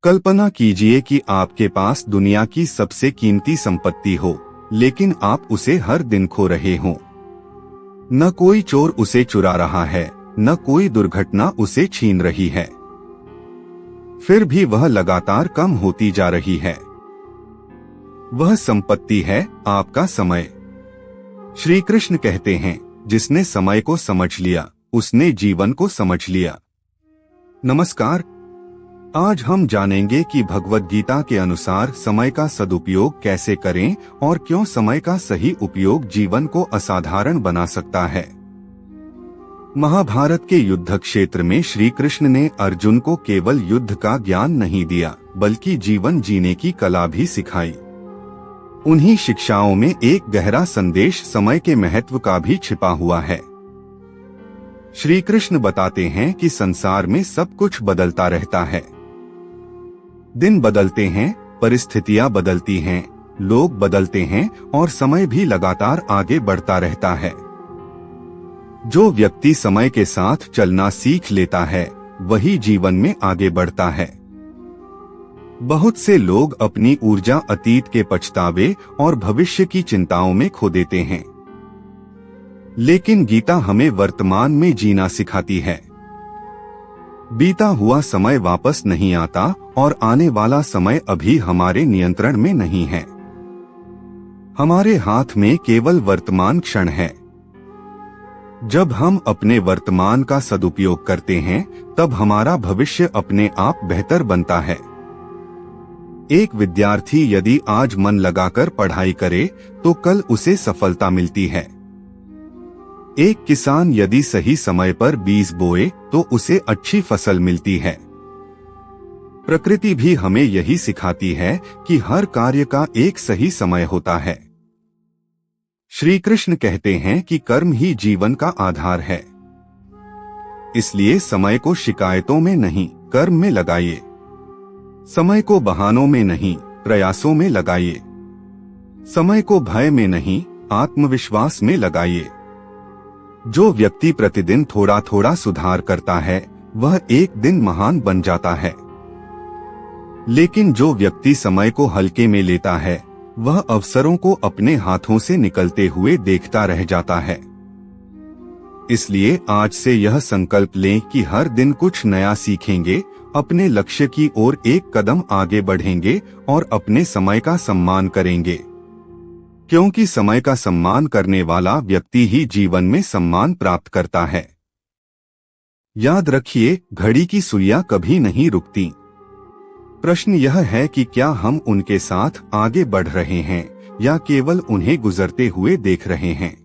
कल्पना कीजिए कि आपके पास दुनिया की सबसे कीमती संपत्ति हो, लेकिन आप उसे हर दिन खो रहे हो। न कोई चोर उसे चुरा रहा है, न कोई दुर्घटना उसे छीन रही है, फिर भी वह लगातार कम होती जा रही है। वह संपत्ति है आपका समय। श्री कृष्ण कहते हैं, जिसने समय को समझ लिया, उसने जीवन को समझ लिया। नमस्कार। आज हम जानेंगे कि भगवद गीता के अनुसार समय का सदुपयोग कैसे करें और क्यों समय का सही उपयोग जीवन को असाधारण बना सकता है। महाभारत के युद्ध क्षेत्र में श्री कृष्ण ने अर्जुन को केवल युद्ध का ज्ञान नहीं दिया, बल्कि जीवन जीने की कला भी सिखाई। उन्हीं शिक्षाओं में एक गहरा संदेश समय के महत्व का भी छिपा हुआ है। श्री कृष्ण बताते हैं कि संसार में सब कुछ बदलता रहता है। दिन बदलते हैं, परिस्थितियां बदलती हैं, लोग बदलते हैं और समय भी लगातार आगे बढ़ता रहता है। जो व्यक्ति समय के साथ चलना सीख लेता है, वही जीवन में आगे बढ़ता है। बहुत से लोग अपनी ऊर्जा अतीत के पछतावे और भविष्य की चिंताओं में खो देते हैं, लेकिन गीता हमें वर्तमान में जीना सिखाती है। बीता हुआ समय वापस नहीं आता और आने वाला समय अभी हमारे नियंत्रण में नहीं है। हमारे हाथ में केवल वर्तमान क्षण है। जब हम अपने वर्तमान का सदुपयोग करते हैं, तब हमारा भविष्य अपने आप बेहतर बनता है। एक विद्यार्थी यदि आज मन लगाकर पढ़ाई करे, तो कल उसे सफलता मिलती है। एक किसान यदि सही समय पर बीज बोए, तो उसे अच्छी फसल मिलती है। प्रकृति भी हमें यही सिखाती है कि हर कार्य का एक सही समय होता है। श्री कृष्ण कहते हैं कि कर्म ही जीवन का आधार है। इसलिए समय को शिकायतों में नहीं, कर्म में लगाइए। समय को बहानों में नहीं, प्रयासों में लगाइए। समय को भय में नहीं, आत्मविश्वास में लगाइए। जो व्यक्ति प्रतिदिन थोड़ा थोड़ा सुधार करता है, वह एक दिन महान बन जाता है। लेकिन जो व्यक्ति समय को हल्के में लेता है, वह अवसरों को अपने हाथों से निकलते हुए देखता रह जाता है। इसलिए आज से यह संकल्प लें कि हर दिन कुछ नया सीखेंगे, अपने लक्ष्य की ओर एक कदम आगे बढ़ेंगे और अपने समय का सम्मान करेंगे, क्योंकि समय का सम्मान करने वाला व्यक्ति ही जीवन में सम्मान प्राप्त करता है। याद रखिए, घड़ी की सुइयां कभी नहीं रुकती। प्रश्न यह है कि क्या हम उनके साथ आगे बढ़ रहे हैं या केवल उन्हें गुजरते हुए देख रहे हैं।